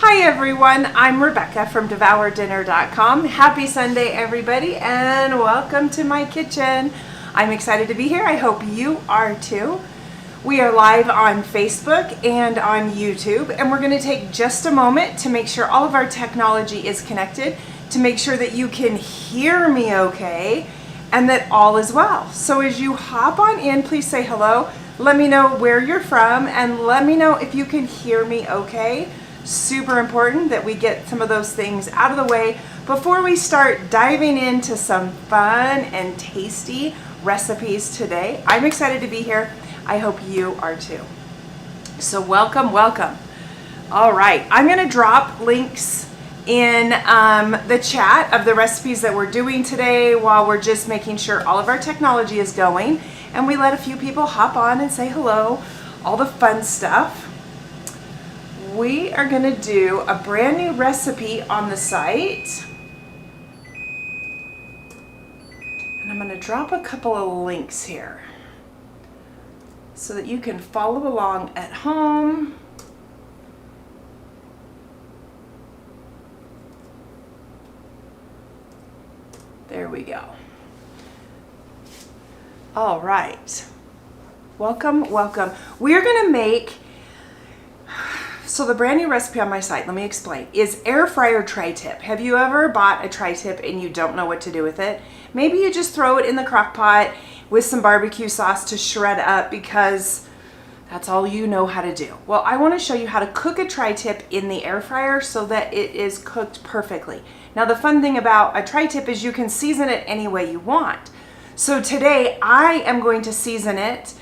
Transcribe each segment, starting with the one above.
Hi everyone, I'm Rebecca from DevourDinner.com. Happy Sunday everybody and welcome to my kitchen. I'm excited to be here. I hope you are too. We are live on Facebook and on YouTube, and we're going to take just a moment to make sure all of our technology is connected, to make sure that you can hear me okay and that all is well. So as you hop on in, please say hello. Let me know where you're from and let me know if you can hear me okay. Super important that we get some of those things out of the way before we start diving into some fun and tasty recipes today. I'm excited to be here. I hope you are too. So welcome. All right, I'm going to drop links in the chat of the recipes that we're doing today while we're just making sure all of our technology is going and we let a few people hop on and say hello, all the fun stuff. We are going to do a brand new recipe on the site. And I'm going to drop a couple of links here so that you can follow along at home. There we go. All right. Welcome. We're going to make... So the brand new recipe on my site, let me explain, is air fryer tri-tip. Have you ever bought a tri-tip and you don't know what to do with it? Maybe you just throw it in the crock pot with some barbecue sauce to shred up because that's all you know how to do. Well, I want to show you how to cook a tri-tip in the air fryer so that it is cooked perfectly. Now the fun thing about a tri-tip is you can season it any way you want. So today I am going to season it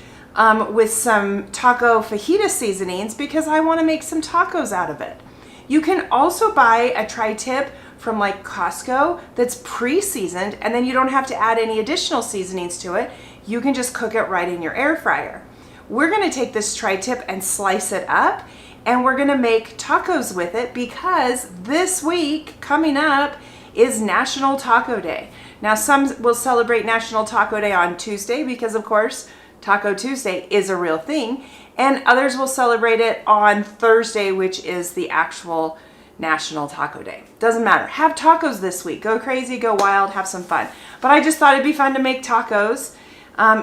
with some taco fajita seasonings because I want to make some tacos out of it. You can also buy a tri-tip from like Costco that's pre-seasoned and then you don't have to add any additional seasonings to it. You can just cook it right in your air fryer. We're going to take this tri-tip and slice it up and we're going to make tacos with it because this week coming up is National Taco Day. Now some will celebrate National Taco Day on Tuesday because of course Taco Tuesday is a real thing, and others will celebrate it on Thursday, which is the actual National Taco Day. Doesn't matter. Have tacos this week. Go crazy, go wild, have some fun. But I just thought it'd be fun to make tacos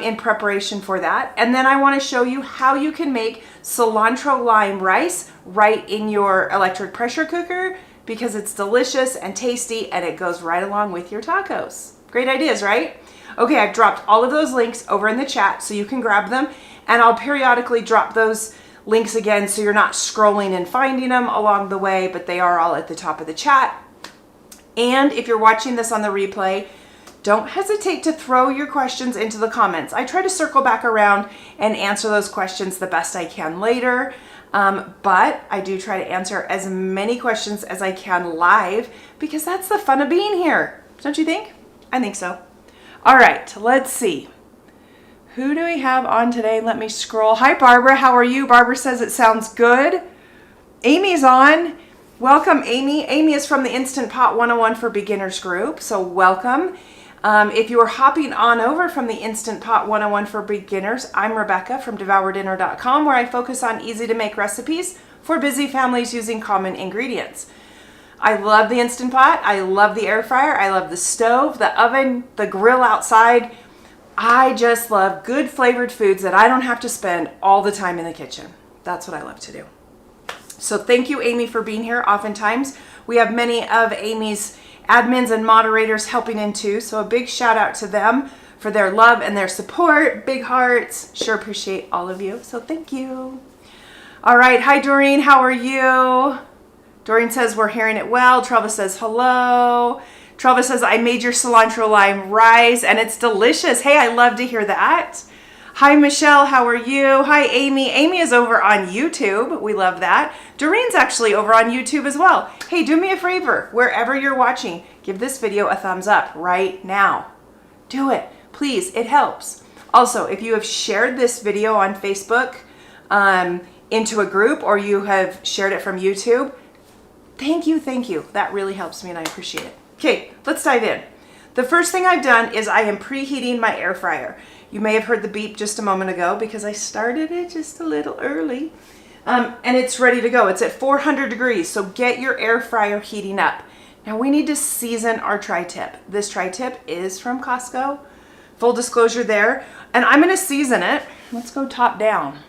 in preparation for that. And then I want to show you how you can make cilantro lime rice right in your electric pressure cooker because it's delicious and tasty and it goes right along with your tacos. Great ideas, right? Okay, I've dropped all of those links over in the chat so you can grab them, and I'll periodically drop those links again so you're not scrolling and finding them along the way, but they are all at the top of the chat. And if you're watching this on the replay, don't hesitate to throw your questions into the comments. I try to circle back around and answer those questions the best I can later, but I do try to answer as many questions as I can live because that's the fun of being here. Don't you think? I think so. All right, let's see. Who do we have on today? Let me scroll. Hi, Barbara. How are you? Barbara says it sounds good. Amy's on. Welcome, Amy. Amy is from the Instant Pot 101 for Beginners group, so welcome. If you are hopping on over from the Instant Pot 101 for Beginners, I'm Rebecca from DevourDinner.com, where I focus on easy-to-make recipes for busy families using common ingredients. I love the Instant Pot, I love the air fryer, I love the stove, the oven, the grill outside. I just love good flavored foods that I don't have to spend all the time in the kitchen. That's what I love to do. So thank you, Amy, for being here. Oftentimes, we have many of Amy's admins and moderators helping in too, so a big shout out to them for their love and their support. Big hearts. Sure appreciate all of you, so thank you. All right, hi Doreen, how are you? Doreen says we're hearing it well. Trelva says hello. Trelva says I made your cilantro lime rice and it's delicious. Hey, I love to hear that. Hi, Michelle. How are you? Hi, Amy. Amy is over on YouTube. We love that. Doreen's actually over on YouTube as well. Hey, do me a favor. Wherever you're watching, give this video a thumbs up right now. Do it. Please. It helps. Also, if you have shared this video on Facebook into a group or you have shared it from YouTube, thank you. That really helps me and I appreciate it. Okay, let's dive in. The first thing I've done is I am preheating my air fryer. You may have heard the beep just a moment ago because I started it just a little early. And it's ready to go. It's at 400 degrees, so get your air fryer heating up. Now we need to season our tri-tip. This tri-tip is from Costco. Full disclosure there. And I'm gonna season it. Let's go top down.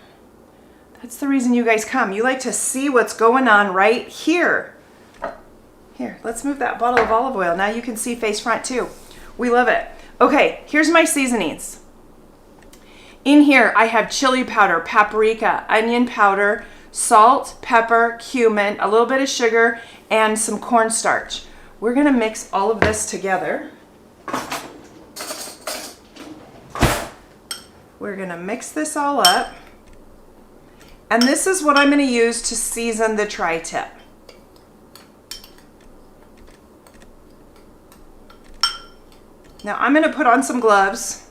That's the reason you guys come. You like to see what's going on right here. Here, let's move that bottle of olive oil. Now you can see face front too. We love it. Okay, here's my seasonings. In here, I have chili powder, paprika, onion powder, salt, pepper, cumin, a little bit of sugar, and some cornstarch. We're gonna mix all of this together. We're gonna mix this all up. And this is what I'm gonna use to season the tri-tip. Now I'm gonna put on some gloves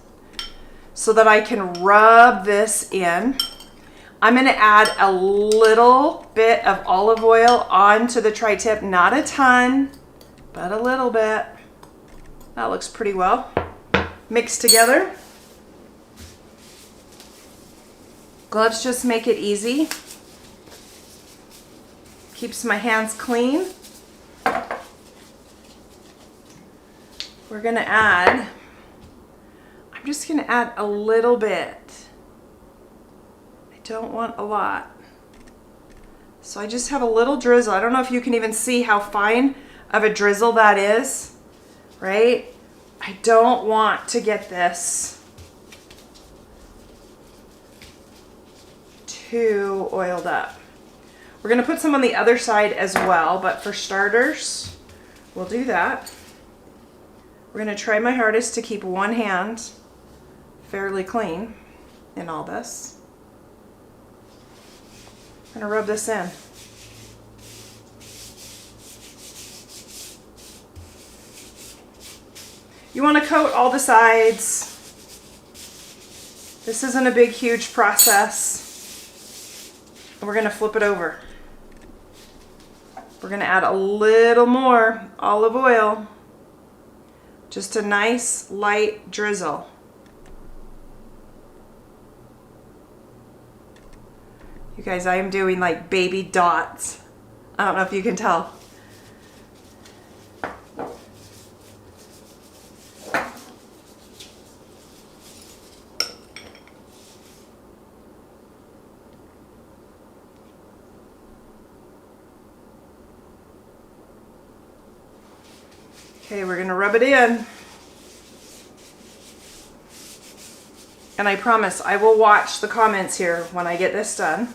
so that I can rub this in. I'm gonna add a little bit of olive oil onto the tri-tip, not a ton, but a little bit. That looks pretty well. Mixed together. Gloves just make it easy. Keeps my hands clean. We're gonna add, I'm just gonna add a little bit. I don't want a lot. So I just have a little drizzle. I don't know if you can even see how fine of a drizzle that is, right? I don't want to get this too oiled up. We're gonna put some on the other side as well, but for starters, we'll do that. We're gonna try my hardest to keep one hand fairly clean in all this. I'm gonna rub this in. You wanna coat all the sides. This isn't a big, huge process. We're gonna flip it over. We're gonna add a little more olive oil. Just a nice light drizzle. You guys, I am doing like baby dots. I don't know if you can tell. Okay, we're gonna rub it in. And I promise I will watch the comments here when I get this done.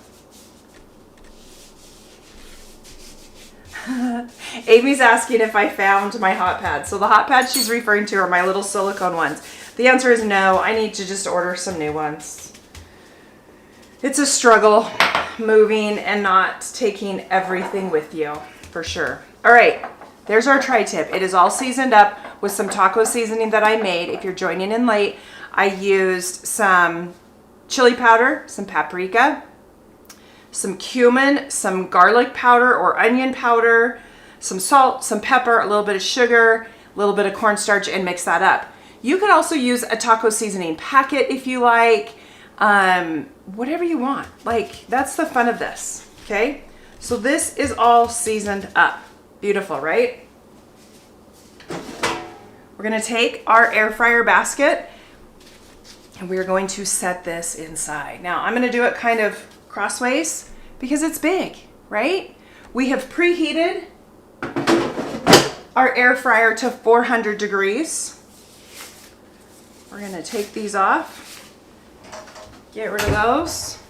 Amy's asking if I found my hot pads. So the hot pads she's referring to are my little silicone ones. The answer is no. I need to just order some new ones. It's a struggle moving and not taking everything with you, for sure. All right. There's our tri-tip. It is all seasoned up with some taco seasoning that I made. If you're joining in late, I used some chili powder, some paprika, some cumin, some garlic powder or onion powder, some salt, some pepper, a little bit of sugar, a little bit of cornstarch, and mix that up. You could also use a taco seasoning packet if you like, whatever you want. Like, that's the fun of this, okay? So this is all seasoned up. Beautiful, right? We're gonna take our air fryer basket and we're going to set this inside. Now I'm gonna do it kind of crossways because it's big, right? We have preheated our air fryer to 400 degrees. We're gonna take these off, get rid of those.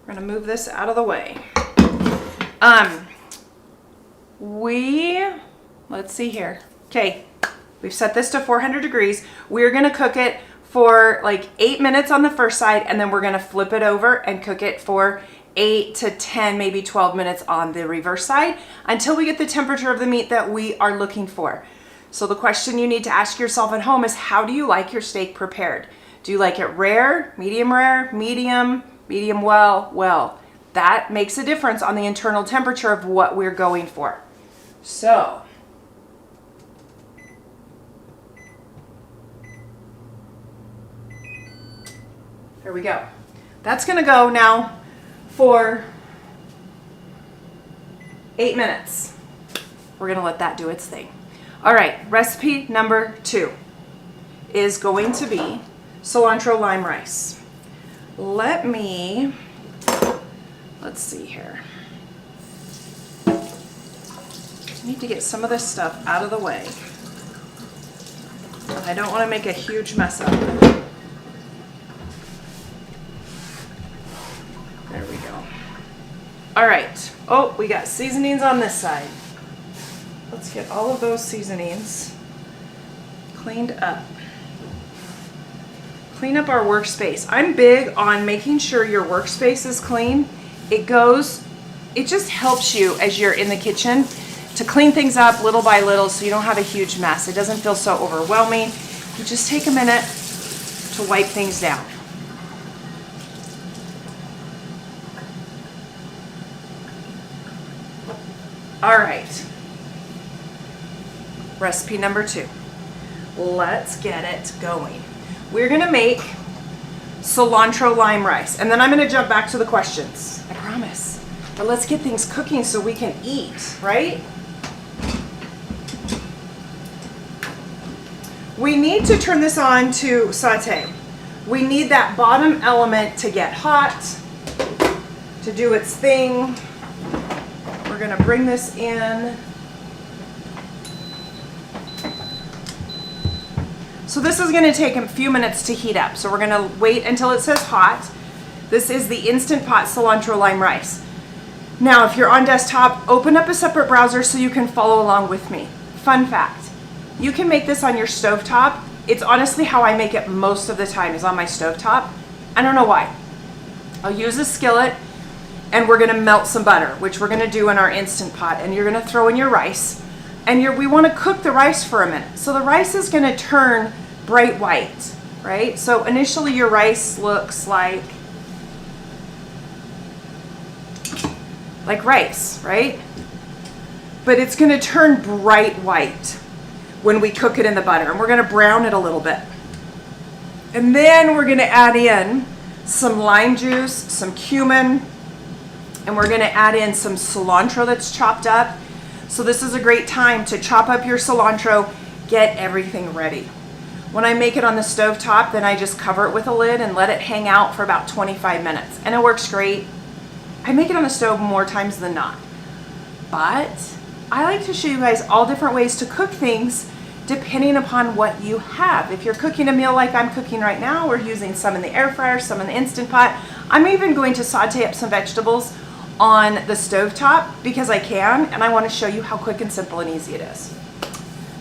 We're gonna move this out of the way. Let's see here. Okay, we've set this to 400 degrees. We're gonna cook it for like 8 minutes on the first side, and then we're gonna flip it over and cook it for 8 to 10, maybe 12 minutes on the reverse side until we get the temperature of the meat that we are looking for. So the question you need to ask yourself at home is, how do you like your steak prepared? Do you like it rare, medium, medium well, well? That makes a difference on the internal temperature of what we're going for. So, there we go. That's gonna go now for 8 minutes. We're gonna let that do its thing. All right, recipe number 2 is going to be cilantro lime rice. Let's see here. I need to get some of this stuff out of the way. I don't want to make a huge mess of it. There we go. All right. Oh, we got seasonings on this side. Let's get all of those seasonings cleaned up. Clean up our workspace. I'm big on making sure your workspace is clean. It just helps you as you're in the kitchen to clean things up little by little so you don't have a huge mess. It doesn't feel so overwhelming. You just take a minute to wipe things down. All right. Recipe number 2. Let's get it going. We're gonna make cilantro lime rice, and then I'm gonna jump back to the questions, I promise. But let's get things cooking so we can eat, right? We need to turn this on to saute. We need that bottom element to get hot, to do its thing. We're gonna bring this in. So this is gonna take a few minutes to heat up. So we're gonna wait until it says hot. This is the Instant Pot cilantro lime rice. Now, if you're on desktop, open up a separate browser so you can follow along with me. Fun fact. You can make this on your stovetop. It's honestly how I make it most of the time, is on my stovetop. I don't know why. I'll use a skillet and we're gonna melt some butter, which we're gonna do in our Instant Pot, and you're gonna throw in your rice. And we wanna cook the rice for a minute. So the rice is gonna turn bright white, right? So initially your rice looks like rice, right? But it's gonna turn bright white when we cook it in the butter, and we're gonna brown it a little bit. And then we're gonna add in some lime juice, some cumin, and we're gonna add in some cilantro that's chopped up. So this is a great time to chop up your cilantro, get everything ready. When I make it on the stovetop, then I just cover it with a lid and let it hang out for about 25 minutes, and it works great. I make it on the stove more times than not, but I like to show you guys all different ways to cook things depending upon what you have. If you're cooking a meal like I'm cooking right now, we're using some in the air fryer, some in the Instant Pot. I'm even going to saute up some vegetables on the stovetop because I can, and I want to show you how quick and simple and easy it is.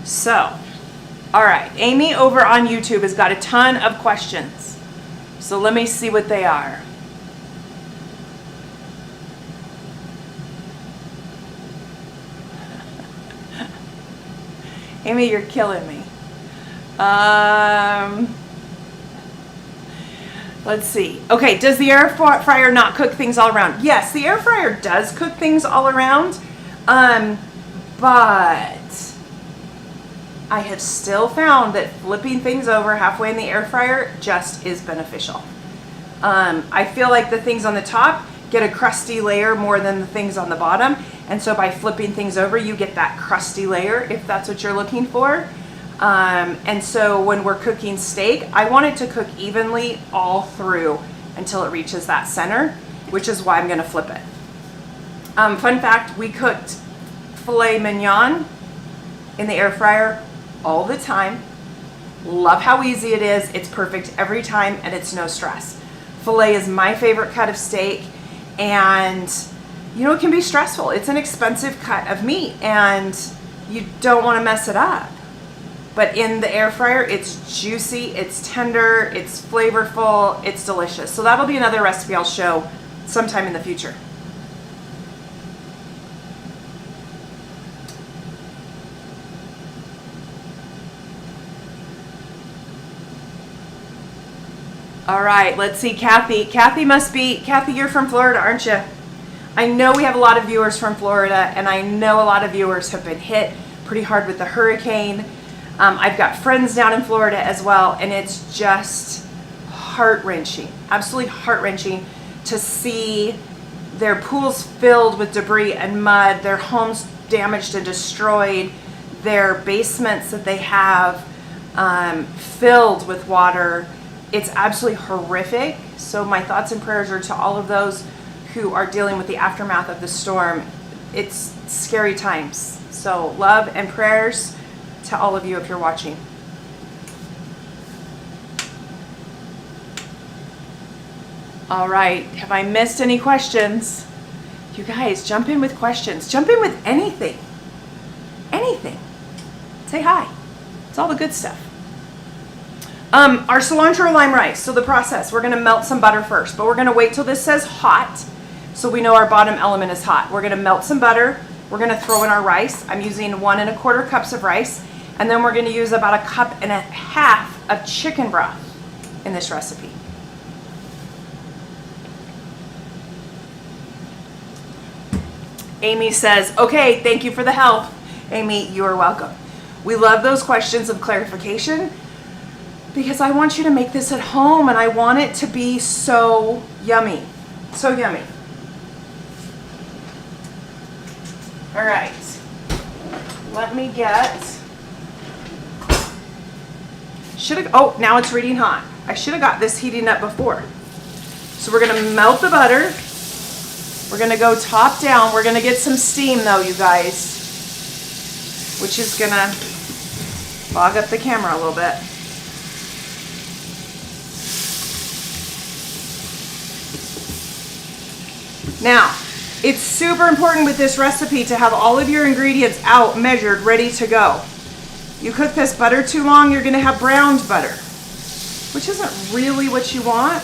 So, all right, Amy over on YouTube has got a ton of questions. So let me see what they are. Amy, you're killing me. Let's see. Okay, does the air fryer not cook things all around? Yes, the air fryer does cook things all around, but I have still found that flipping things over halfway in the air fryer just is beneficial. I feel like the things on the top get a crusty layer more than the things on the bottom. And so by flipping things over, you get that crusty layer if that's what you're looking for. And so when we're cooking steak, I want it to cook evenly all through until it reaches that center, which is why I'm gonna flip it. Fun fact, we cooked filet mignon in the air fryer all the time. Love how easy it is. It's perfect every time and it's no stress. Filet is my favorite cut of steak, and you know, it can be stressful. It's an expensive cut of meat and you don't want to mess it up. But in the air fryer, it's juicy, it's tender, it's flavorful, it's delicious. So that'll be another recipe I'll show sometime in the future. All right, let's see, Kathy. Kathy, you're from Florida, aren't you? I know we have a lot of viewers from Florida, and I know a lot of viewers have been hit pretty hard with the hurricane. I've got friends down in Florida as well, and it's just heart-wrenching, absolutely heart-wrenching to see their pools filled with debris and mud, their homes damaged and destroyed, their basements that they have filled with water. It's absolutely horrific. So my thoughts and prayers are to all of those who are dealing with the aftermath of the storm. It's scary times. So love and prayers to all of you if you're watching. All right, have I missed any questions? You guys, jump in with questions. Jump in with anything. Anything. Say hi. It's all the good stuff. Our cilantro lime rice. So the process, we're gonna melt some butter first, but we're gonna wait till this says hot so we know our bottom element is hot. We're gonna melt some butter. We're gonna throw in our rice. I'm using 1 1/4 cups of rice, and then we're gonna use about 1.5 cups of chicken broth in this recipe. Amy says, okay, thank you for the help. Amy, you are welcome. We love those questions of clarification because I want you to make this at home and I want it to be so yummy. So yummy. All right. Let me get, oh, now it's reading hot. I should have got this heating up before. So we're gonna melt the butter. We're gonna go top down. We're gonna get some steam though, you guys, which is gonna fog up the camera a little bit. Now, it's super important with this recipe to have all of your ingredients out, measured, ready to go. You cook this butter too long, you're gonna have browned butter, which isn't really what you want.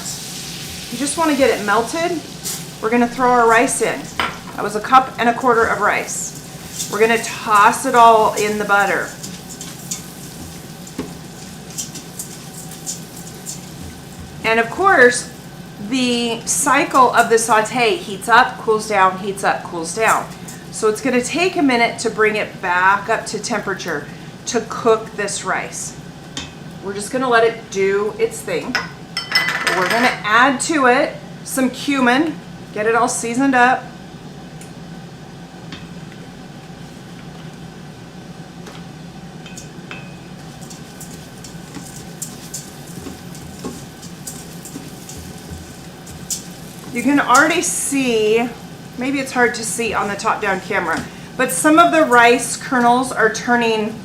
You just wanna get it melted. We're gonna throw our rice in. That was 1 1/4 cups of rice. We're gonna toss it all in the butter. And of course, the cycle of the saute heats up, cools down, heats up, cools down. So it's gonna take a minute to bring it back up to temperature to cook this rice. We're just gonna let it do its thing. We're gonna add to it some cumin, get it all seasoned up. You can already see, maybe it's hard to see on the top-down camera, but some of the rice kernels are turning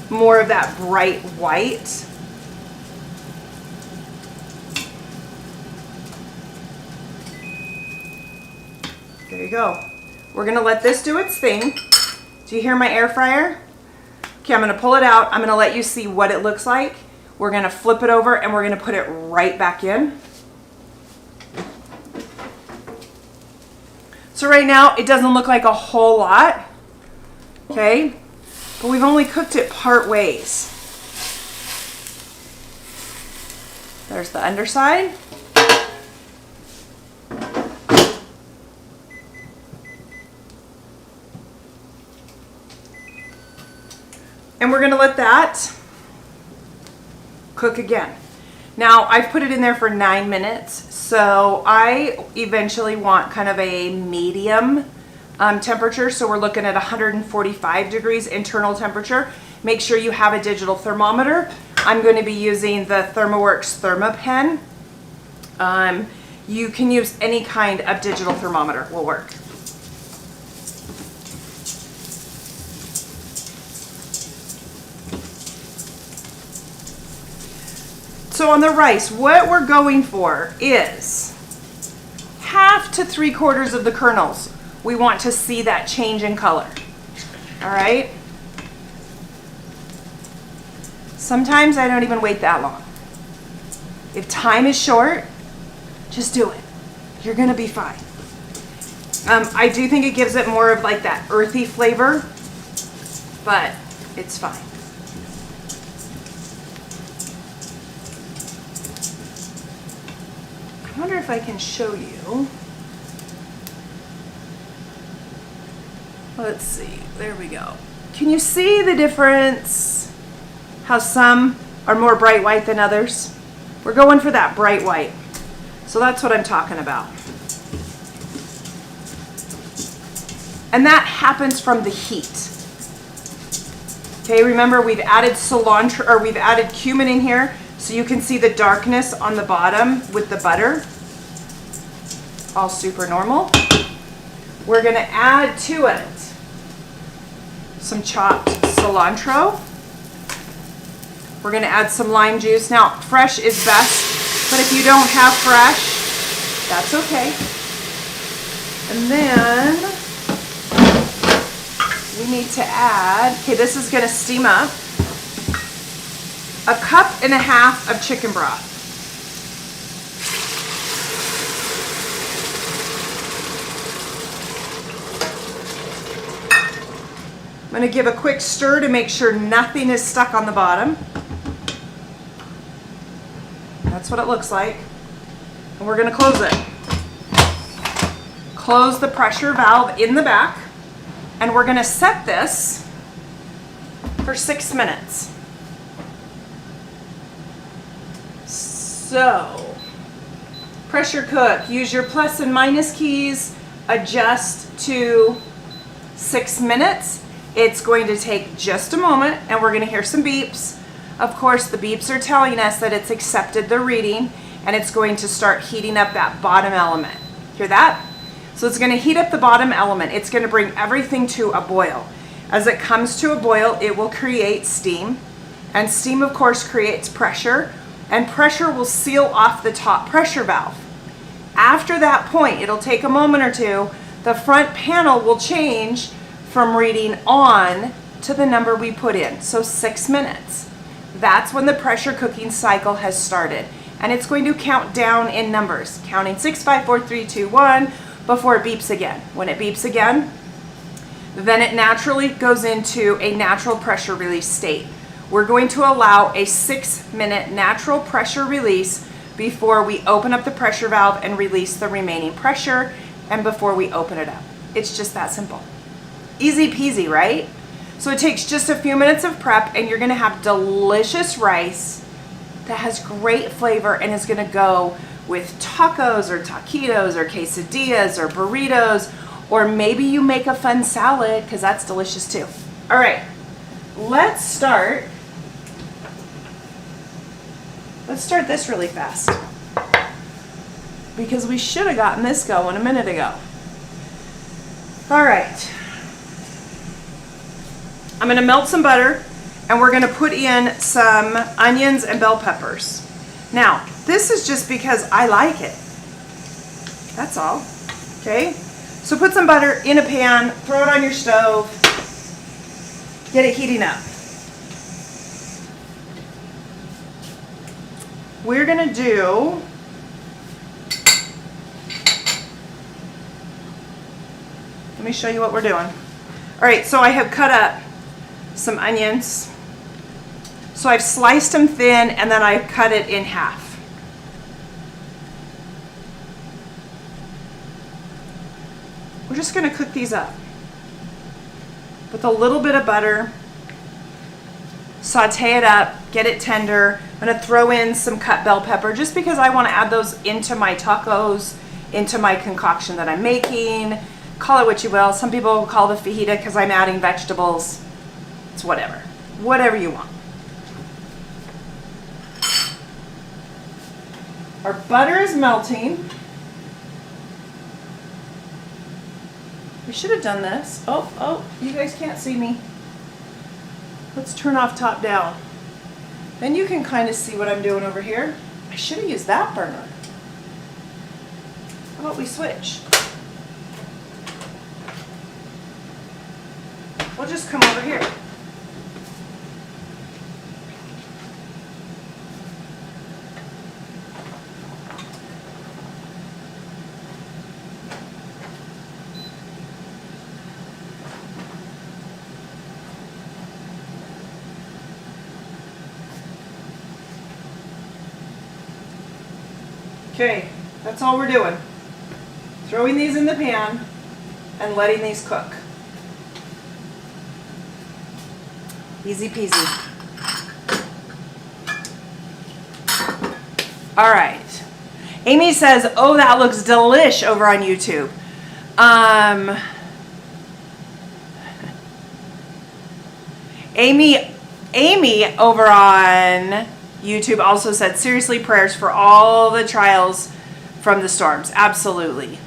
more of that bright white. There you go. We're gonna let this do its thing. Do you hear my air fryer? Okay, I'm gonna pull it out. I'm gonna let you see what it looks like. We're gonna flip it over and we're gonna put it right back in. So right now, it doesn't look like a whole lot, okay? But we've only cooked it part ways. There's the underside. And we're gonna let that cook again. Now, I've put it in there for 9 minutes, so I eventually want kind of a medium temperature. So we're looking at 145 degrees internal temperature. Make sure you have a digital thermometer. I'm going to be using the ThermoWorks ThermaPen. You can use any kind of digital thermometer, will work. So on the rice, what we're going for is 1/2 to 3/4 of the kernels. We want to see that change in color. All right? Sometimes I don't even wait that long. If time is short, just do it. You're gonna be fine. I do think it gives it more of like that earthy flavor, but it's fine. I wonder if I can show you. Let's see, there we go. Can you see the difference? How some are more bright white than others? We're going for that bright white. So that's what I'm talking about. And that happens from the heat. Okay, remember we've added cilantro, or we've added cumin in here, so you can see the darkness on the bottom with the butter. All super normal. We're gonna add to it some chopped cilantro. We're gonna add some lime juice. Now, fresh is best, but if you don't have fresh, that's okay. And then we need to add, okay, this is gonna steam up, 1.5 cups of chicken broth. I'm gonna give a quick stir to make sure nothing is stuck on the bottom. That's what it looks like. And we're gonna close it. Close the pressure valve in the back, and we're gonna set this for 6 minutes. So, pressure cook. Use your plus and minus keys. Adjust to 6 minutes. It's going to take just a moment, and we're gonna hear some beeps. Of course, the beeps are telling us that it's accepted the reading, and it's going to start heating up that bottom element. Hear that? So it's gonna heat up the bottom element. It's gonna bring everything to a boil. As it comes to a boil, it will create steam, and steam, of course, creates pressure, and pressure will seal off the top pressure valve. After that point, it'll take a moment or two, the front panel will change from reading on to the number we put in, so 6 minutes. That's when the pressure cooking cycle has started, and it's going to count down in numbers, counting 6, 5, 4, 3, 2, 1, before it beeps again. When it beeps again, then it naturally goes into a natural pressure release state. We're going to allow a 6-minute natural pressure release before we open up the pressure valve and release the remaining pressure, and before we open it up. It's just that simple. Easy peasy, right? So it takes just a few minutes of prep, and you're gonna have delicious rice that has great flavor and is gonna go with tacos or taquitos or quesadillas or burritos, or maybe you make a fun salad, because that's delicious too. All right, let's start this really fast, because we should have gotten this going a minute ago. All right, I'm gonna melt some butter, and we're gonna put in some onions and bell peppers. Now, this is just because I like it. That's all, okay? So put some butter in a pan, throw it on your stove, get it heating up. We're gonna do, let me show you what we're doing. All right, so I have cut up some onions. So I've sliced them thin, and then I've cut it in half. We're just gonna cook these up with a little bit of butter, saute it up, get it tender. I'm gonna throw in some cut bell pepper, just because I wanna add those into my tacos, into my concoction that I'm making. Call it what you will. Some people will call it a fajita because I'm adding vegetables. It's whatever you want. Our butter is melting. We should have done this. Oh, you guys can't see me. Let's turn off top down. Then you can kind of see what I'm doing over here. I should have used that burner. How about we switch? We'll just come over here. Okay, that's all we're doing. Throwing these in the pan and letting these cook. Easy peasy. All right. Amy says, oh, that looks delish over on YouTube. Amy over on YouTube also said, seriously, prayers for all the trials from the storms. Absolutely.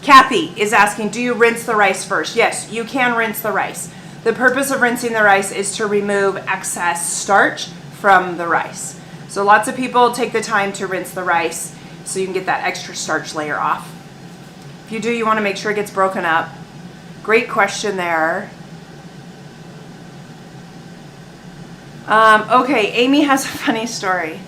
Kathy is asking, do you rinse the rice first? Yes, you can rinse the rice. The purpose of rinsing the rice is to remove excess starch from the rice. So lots of people take the time to rinse the rice so you can get that extra starch layer off. If you do, you want to make sure it gets broken up. Great question there. Okay, Amy has a funny story.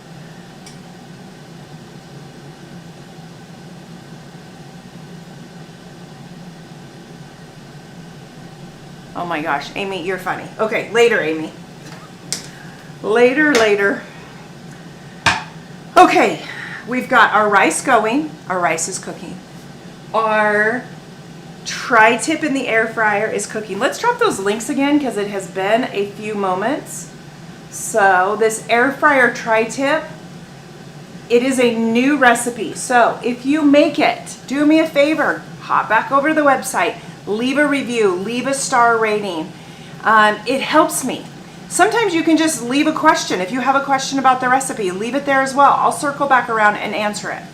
Oh my gosh, Amy, you're funny. Okay, later, Amy. Later. Okay, we've got our rice going. Our rice is cooking. Our tri-tip in the air fryer is cooking. Let's drop those links again because it has been a few moments. So this air fryer tri-tip, it is a new recipe. So if you make it, do me a favor, hop back over to the website, leave a review, leave a star rating. It helps me. Sometimes you can just leave a question. If you have a question about the recipe, leave it there as well. I'll circle back around and answer it.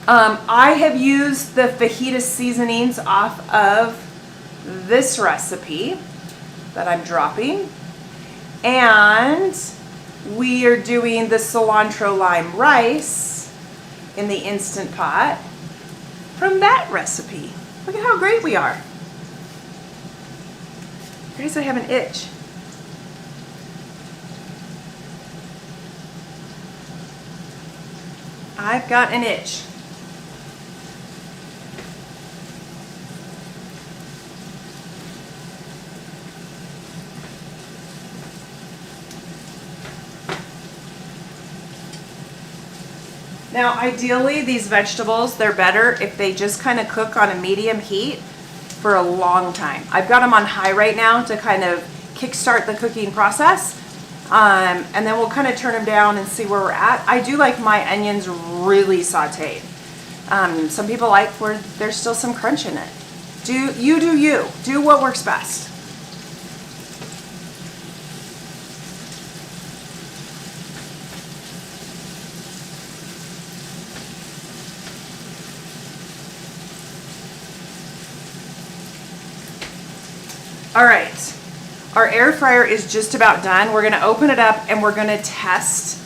I have used the fajita seasonings off of this recipe that I'm dropping. And we are doing the cilantro lime rice in the Instant Pot from that recipe. Look at how great we are. I guess I have an itch. I've got an itch. Now, ideally, these vegetables, they're better if they just kind of cook on a medium heat for a long time. I've got them on high right now to kind of kickstart the cooking process. And then we'll kind of turn them down and see where we're at. I do like my onions really sauteed. Some people like where there's still some crunch in it. Do you. Do what works best. All right, our air fryer is just about done. We're gonna open it up and we're gonna test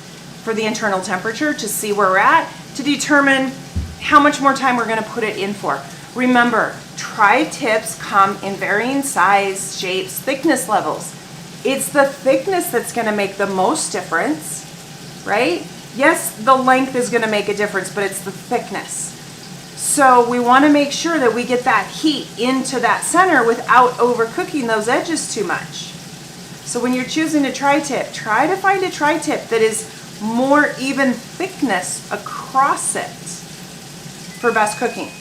for the internal temperature to see where we're at, to determine how much more time we're gonna put it in for. Remember, tri-tips come in varying size, shapes, thickness levels. It's the thickness that's gonna make the most difference, right? Yes, the length is gonna make a difference, but it's the thickness. So we want to make sure that we get that heat into that center without overcooking those edges too much. So when you're choosing a tri-tip, try to find a tri-tip that is more even thickness across it for best cooking.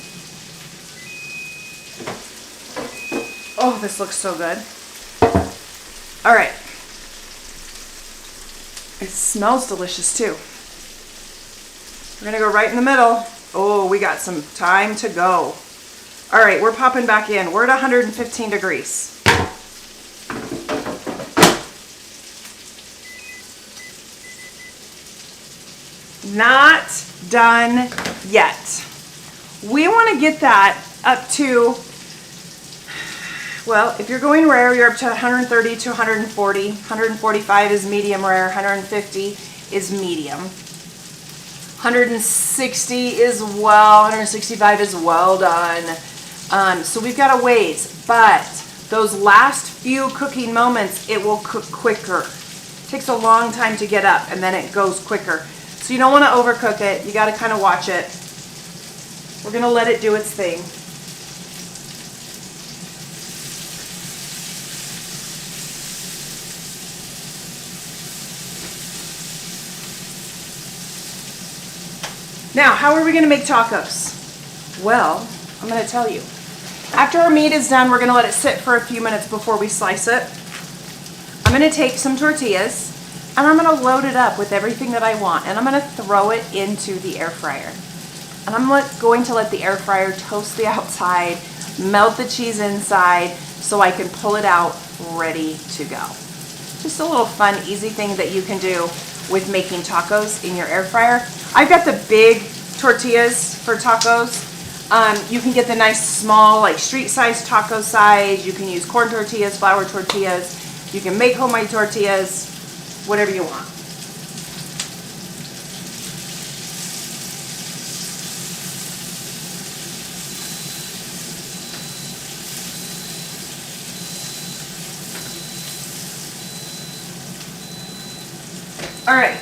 Oh, this looks so good. All right. It smells delicious too. We're going to go right in the middle. Oh, we got some time to go. All right, we're popping back in. We're at 115 degrees. Not done yet. We want to get that up to, well, if you're going rare, you're up to 130 to 140. 145 is medium rare, 150 is medium. 160 is well, 165 is well done. So we've got a ways, but those last few cooking moments, it will cook quicker. It takes a long time to get up and then it goes quicker. So you don't want to overcook it. You got to kind of watch it. We're going to let it do its thing. Now, how are we going to make tacos? Well, I'm going to tell you. After our meat is done, we're going to let it sit for a few minutes before we slice it. I'm going to take some tortillas and I'm going to load it up with everything that I want, and I'm going to throw it into the air fryer. And I'm going to let the air fryer toast the outside, melt the cheese inside so I can pull it out ready to go. Just a little fun, easy thing that you can do with making tacos in your air fryer. I've got the big tortillas for tacos. You can get the nice small, like street-sized taco size. You can use corn tortillas, flour tortillas. You can make homemade tortillas, whatever you want. All right,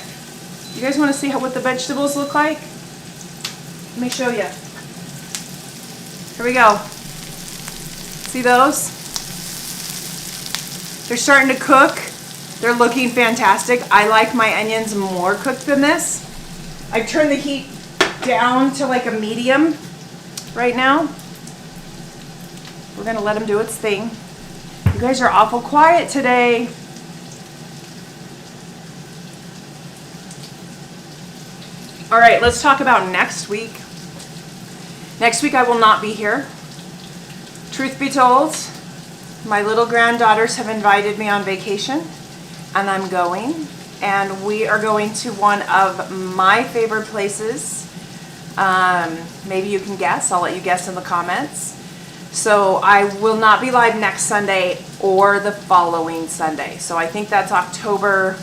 you guys want to see what the vegetables look like? Let me show you. Here we go. See those? They're starting to cook. They're looking fantastic. I like my onions more cooked than this. I've turned the heat down to like a medium right now. We're gonna let them do its thing. You guys are awful quiet today. All right, let's talk about next week. Next week I will not be here. Truth be told, my little granddaughters have invited me on vacation, and I'm going. And we are going to one of my favorite places. Maybe you can guess. I'll let you guess in the comments. So I will not be live next Sunday or the following Sunday. So I think that's October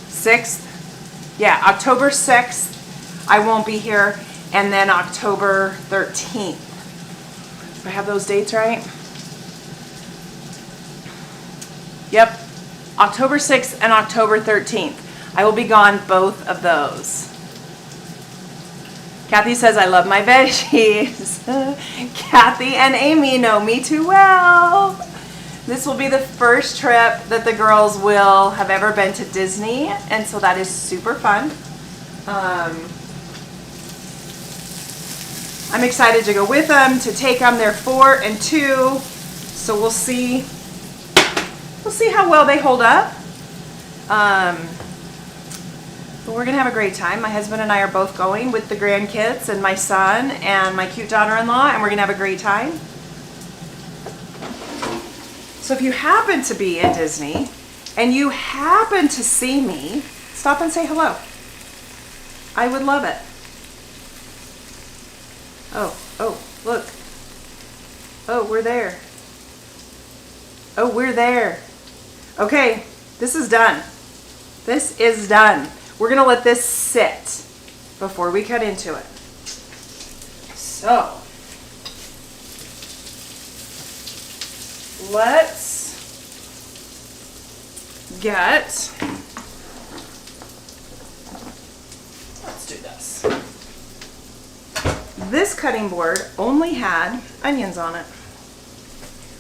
6th. Yeah, October 6th, I won't be here, and then October 13th. Do I have those dates right? Yep, October 6th and October 13th. I will be gone both of those. Kathy says, I love my veggies. Kathy and Amy know me too well. This will be the first trip that the girls will have ever been to Disney, and so that is super fun. I'm excited to go with them, to take them. They're 4 and 2, so we'll see how well they hold up. But we're gonna have a great time. My husband and I are both going with the grandkids and my son and my cute daughter-in-law, and we're gonna have a great time. So if you happen to be in Disney and you happen to see me, stop and say hello. I would love it. Oh, look. Oh, we're there. Oh, we're there. Okay, this is done. This is done. We're gonna let this sit before we cut into it. So, let's do this. This cutting board only had onions on it,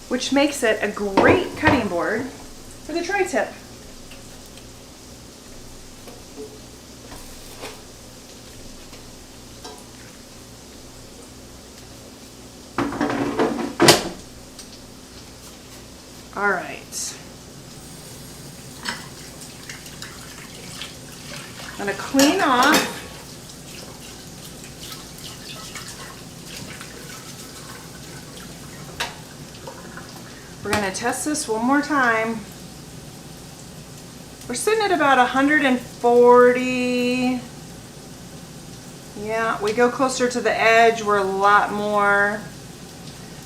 which makes it a great cutting board for the tri-tip. All right. I'm going to clean off. We're going to test this one more time. We're sitting at about 140. Yeah, we go closer to the edge, we're a lot more.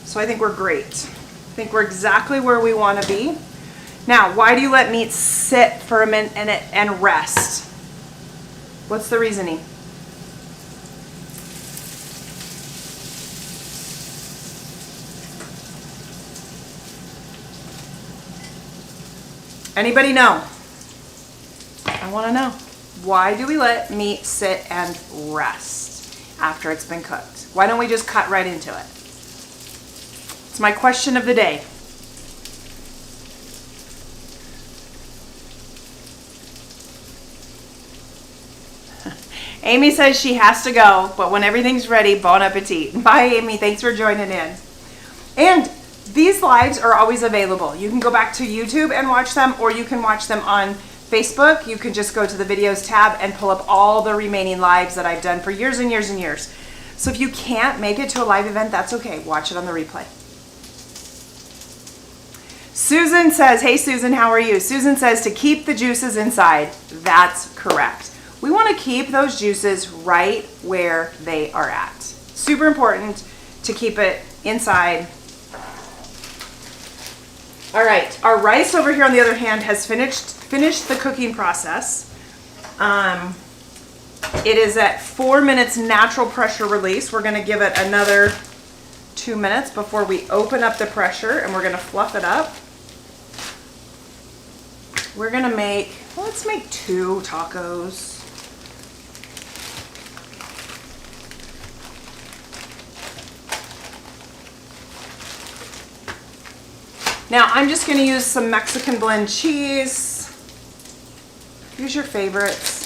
So I think we're great. I think we're exactly where we want to be. Now, why do you let meat sit for a minute and rest? What's the reasoning? Anybody know? I want to know. Why do we let meat sit and rest after it's been cooked? Why don't we just cut right into it? It's my question of the day. Amy says she has to go, but when everything's ready, bon appetit. Bye, Amy. Thanks for joining in. And these lives are always available. You can go back to YouTube and watch them, or you can watch them on Facebook. You can just go to the videos tab and pull up all the remaining lives that I've done for years and years and years. So if you can't make it to a live event, that's okay. Watch it on the replay. Susan says, hey Susan, how are you? Susan says to keep the juices inside. That's correct. We want to keep those juices right where they are at. Super important to keep it inside. All right, our rice over here on the other hand has finished the cooking process. It is at 4 minutes natural pressure release. We're gonna give it another 2 minutes before we open up the pressure, and we're gonna fluff it up. We're gonna make, well, let's make 2 tacos. Now I'm just gonna use some Mexican blend cheese. Use your favorites.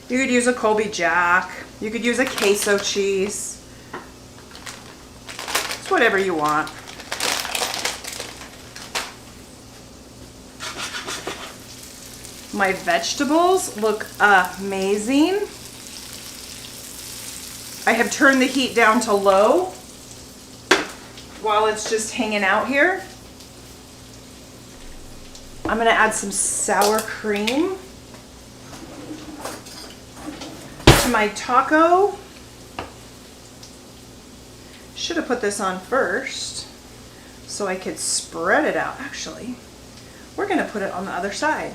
You could use a Colby Jack. You could use a queso cheese. It's whatever you want. My vegetables look amazing. I have turned the heat down to low while it's just hanging out here. I'm gonna add some sour cream to my taco. Should have put this on first so I could spread it out. Actually, we're gonna put it on the other side.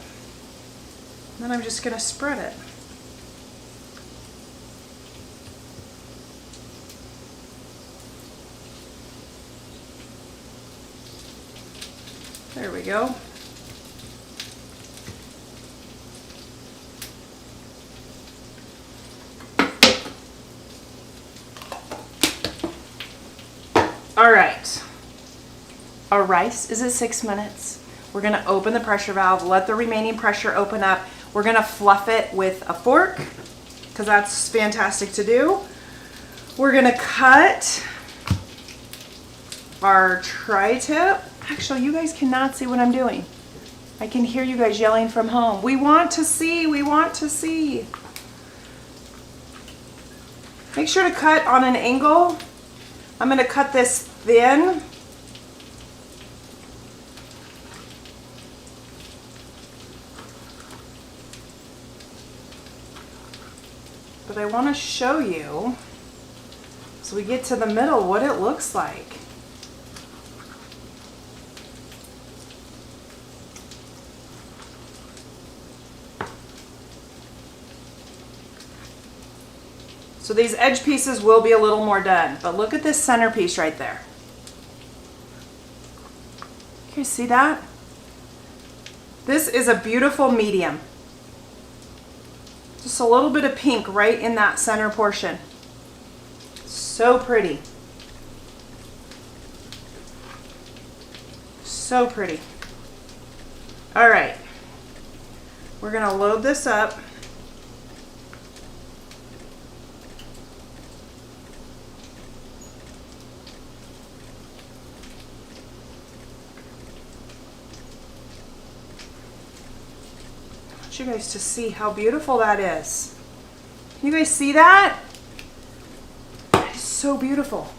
Then I'm just gonna spread it. There we go. All right, our rice is at 6 minutes. We're gonna open the pressure valve, let the remaining pressure open up. We're gonna fluff it with a fork, because that's fantastic to do. We're gonna cut our tri-tip. Actually, you guys cannot see what I'm doing. I can hear you guys yelling from home. We want to see, we want to see. Make sure to cut on an angle. I'm gonna cut this thin. But I want to show you, so we get to the middle, what it looks like. So these edge pieces will be a little more done, but look at this centerpiece right there. You see that? This is a beautiful medium. Just a little bit of pink right in that center portion. So pretty. So pretty. All right. We're gonna load this up. You guys to see how beautiful that is. Can you guys see that? That is so beautiful.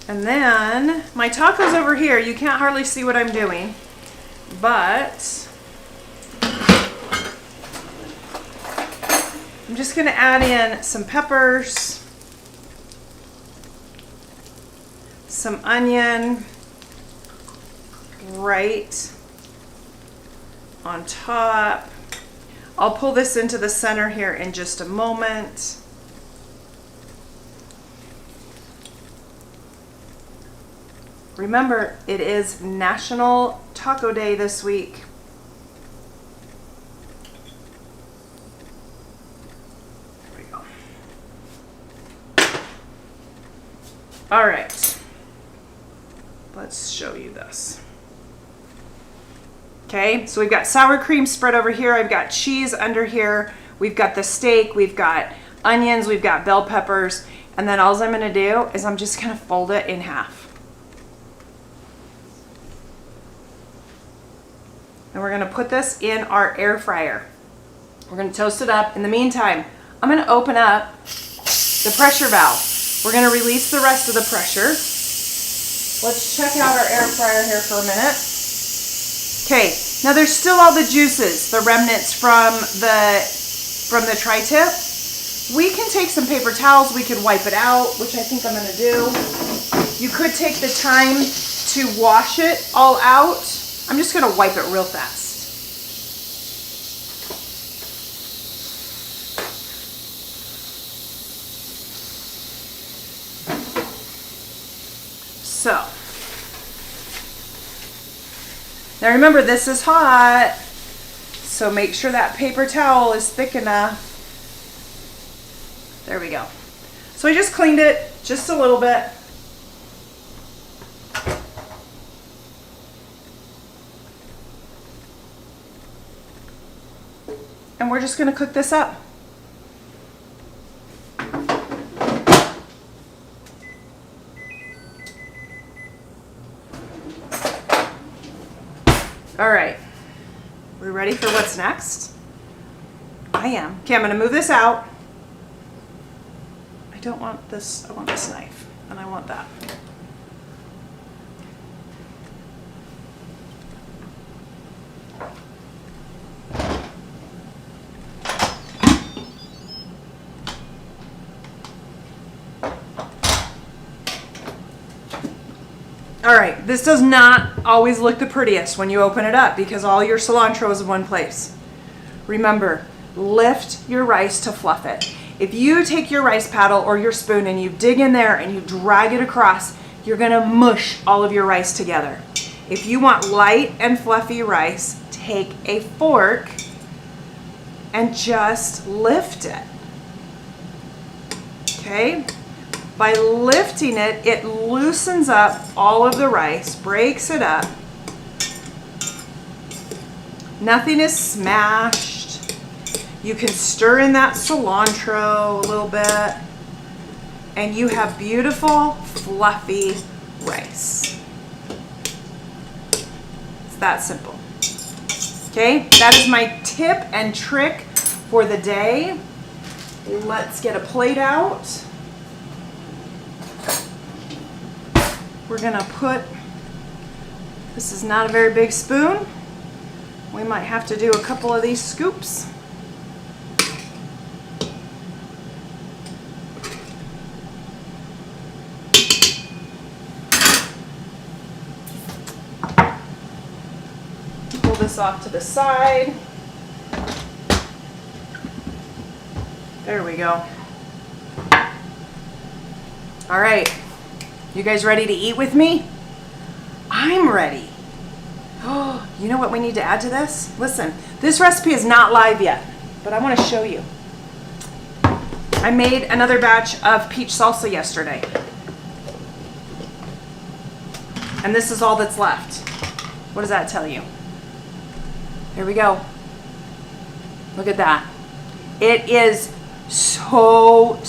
And then my taco's over here. You can't hardly see what I'm doing, but I'm just gonna add in some peppers, some onion right on top. I'll pull this into the center here in just a moment. Remember, it is National Taco Day this week. There we go. All right. Let's show you this. Okay, so we've got sour cream spread over here. I've got cheese under here. We've got the steak. We've got onions. We've got bell peppers. And then all I'm going to do is I'm just going to fold it in half. And we're gonna put this in our air fryer. We're gonna toast it up. In the meantime, I'm gonna open up the pressure valve. We're gonna release the rest of the pressure. Let's check out our air fryer here for a minute. Okay, now there's still all the juices, the remnants from the tri-tip. We can take some paper towels, we could wipe it out, which I think I'm gonna do. You could take the time to wash it all out. I'm just gonna wipe it real fast. So, now remember, this is hot, so make sure that paper towel is thick enough. There we go. So I just cleaned it just a little bit. And we're just going to cook this up. All right, we're ready for what's next? I am. Okay, I'm gonna move this out. I don't want this, I want this knife, and I want that. All right, this does not always look the prettiest when you open it up because all your cilantro is in one place. Remember, lift your rice to fluff it. If you take your rice paddle or your spoon and you dig in there and you drag it across, you're gonna mush all of your rice together. If you want light and fluffy rice, take a fork and just lift it, okay? By lifting it, it loosens up all of the rice, breaks it up. Nothing is smashed. You can stir in that cilantro a little bit, and you have beautiful, fluffy rice. It's that simple. Okay, that is my tip and trick for the day. Let's get a plate out. We're gonna put, this is not a very big spoon. We might have to do a couple of these scoops. Pull this off to the side. There we go. All right. You guys ready to eat with me? I'm ready. Oh, you know what we need to add to this? Listen, this recipe is not live yet, but I want to show you. I made another batch of peach salsa yesterday. And this is all that's left. What does that tell you? Here we go. Look at that. It is so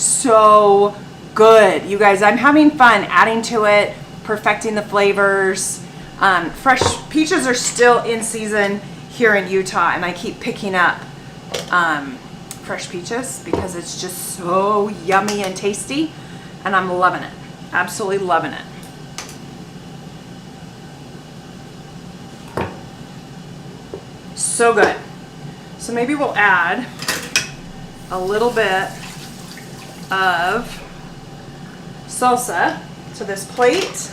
good. You guys, I'm having fun adding to it, perfecting the flavors. Fresh peaches are still in season here in Utah, and I keep picking up fresh peaches because it's just so yummy and tasty, and I'm loving it. Absolutely loving it. So good. So maybe we'll add a little bit of salsa to this plate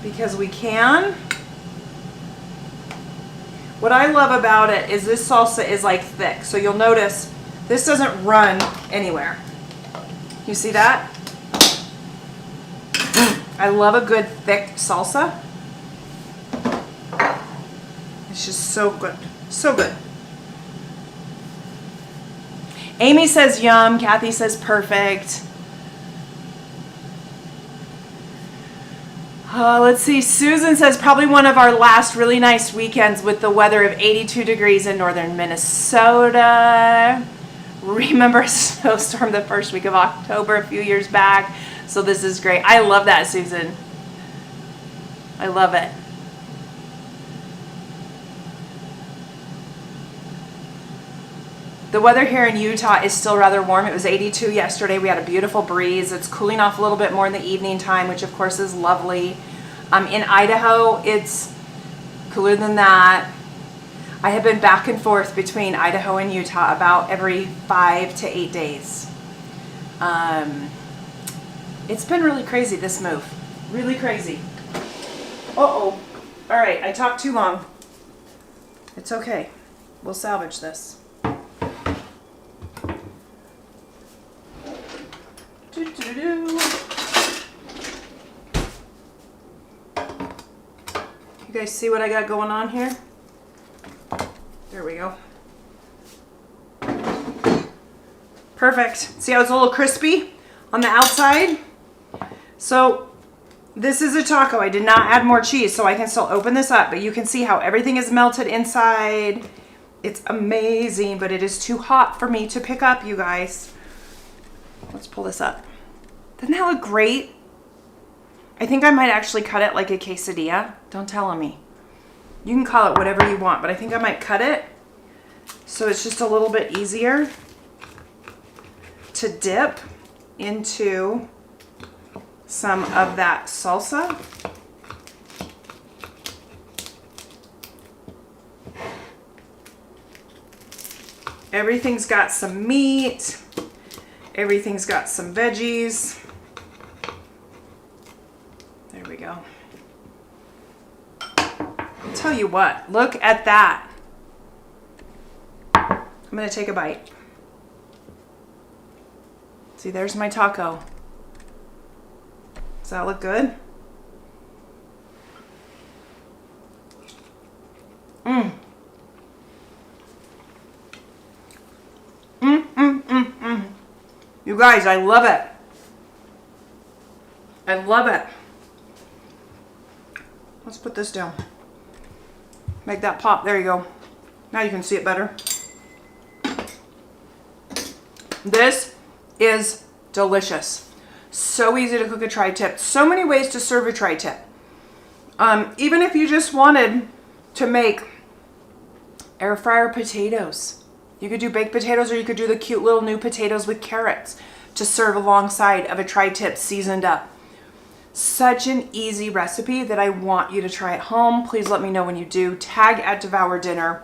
because we can. What I love about it is this salsa is like thick, so you'll notice this doesn't run anywhere. You see that? I love a good thick salsa. It's just so good, so good. Amy says yum, Kathy says perfect. Let's see, Susan says probably one of our last really nice weekends with the weather of 82 degrees in northern Minnesota. Remember a snowstorm the first week of October a few years back. So this is great. I love that, Susan. I love it. The weather here in Utah is still rather warm. It was 82 yesterday. We had a beautiful breeze. It's cooling off a little bit more in the evening time, which of course is lovely. In Idaho, it's cooler than that. I have been back and forth between Idaho and Utah about every 5 to 8 days. It's been really crazy, this move. Really crazy. Uh-oh. All right, I talked too long. It's okay. We'll salvage this. You guys see what I got going on here? There we go. Perfect. See how it's a little crispy on the outside? So this is a taco. I did not add more cheese, so I can still open this up, but you can see how everything is melted inside. It's amazing, but it is too hot for me to pick up, you guys. Let's pull this up. Doesn't that look great? I think I might actually cut it like a quesadilla. Don't tell on me. You can call it whatever you want, but I think I might cut it so it's just a little bit easier to dip into some of that salsa. Everything's got some meat. Everything's got some veggies. There we go. I'll tell you what, look at that. I'm gonna take a bite. See, there's my taco. Does that look good? Mmm. You guys, I love it. I love it. Let's put this down. Make that pop. There you go. Now you can see it better. This is delicious. So easy to cook a tri-tip. So many ways to serve a tri-tip. Even if you just wanted to make air fryer potatoes. You could do baked potatoes, or you could do the cute little new potatoes with carrots to serve alongside of a tri-tip seasoned up. Such an easy recipe that I want you to try at home. Please let me know when you do. Tag at Devour Dinner.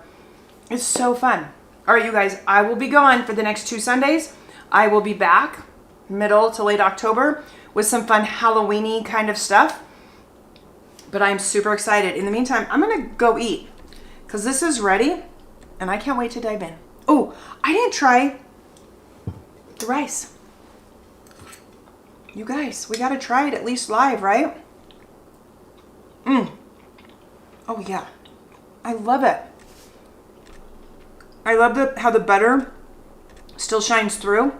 It's so fun. All right, you guys, I will be gone for the next 2 Sundays. I will be back middle to late October with some fun Halloween-y kind of stuff. But I'm super excited. In the meantime, I'm going to go eat because this is ready and I can't wait to dive in. Oh, I didn't try the rice. You guys, we got to try it at least live, right? Oh, yeah. I love it. I love how the butter still shines through.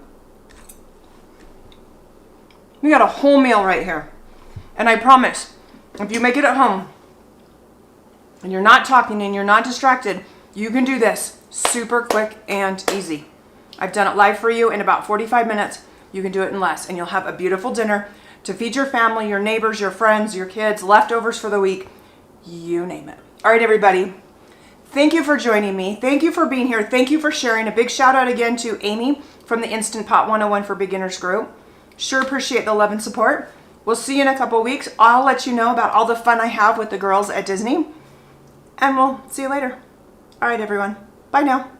We got a whole meal right here. And I promise, if you make it at home and you're not talking and you're not distracted, you can do this super quick and easy. I've done it live for you in about 45 minutes. You can do it in less, and you'll have a beautiful dinner to feed your family, your neighbors, your friends, your kids, leftovers for the week, you name it. All right, everybody. Thank you for joining me. Thank you for being here. Thank you for sharing. A big shout out again to Amy from the Instant Pot 101 for Beginners group. Sure appreciate the love and support. We'll see you in a couple weeks. I'll let you know about all the fun I have with the girls at Disney, and we'll see you later. All right, everyone. Bye now.